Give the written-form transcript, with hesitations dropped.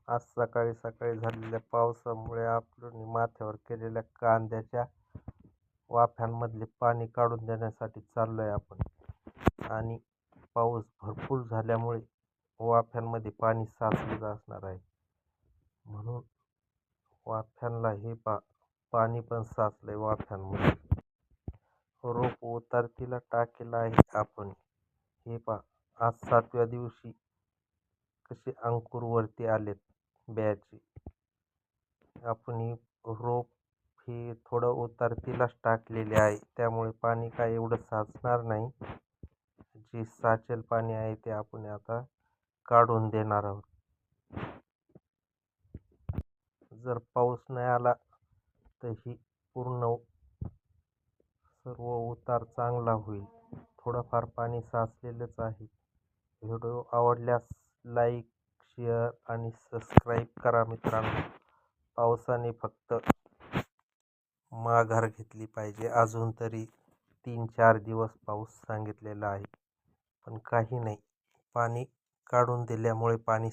आज सकाळी सकाळी झालेल्या पावसामुळे आपण माथ्यावर केलेल्या कांद्याच्या वाफ्यांमधले पाणी काढून देण्यासाठी चाललोय आपण. आणि पाऊस भरपूर झाल्यामुळे वाफ्यांमध्ये पाणी साचलेलं असणार आहे, म्हणून वाफ्यांना हे पाणी पण साचलंय वाफ्यांमध्ये. रोप उतारतीला टाकेला आहे आपण. हे आज 7व्या दिवशी कसे अंकुर वरती आलेत ब्याचे. आपण ही रोप हे थोडं उतारतीलाच टाकलेले आहे, त्यामुळे पाणी काय एवढं साचणार नाही. जे साचेल पाणी आहे ते आपण आता काढून देणार आहोत. जर पाऊस नाही आला तर ही पूर्ण सर्व उतार चांगला होईल. थोडंफार पाणी साचलेलंच आहे. व्हिडिओ आवडल्यास लाईक, शेअर आणि सबस्क्राईब करा मित्रांनो. पावसाने फक्त माघार घेतली पाहिजे. अजून तरी 3-4 दिवस पाऊस सांगितलेला आहे, पण काही नाही, पाणी काढून दिल्यामुळे पाणी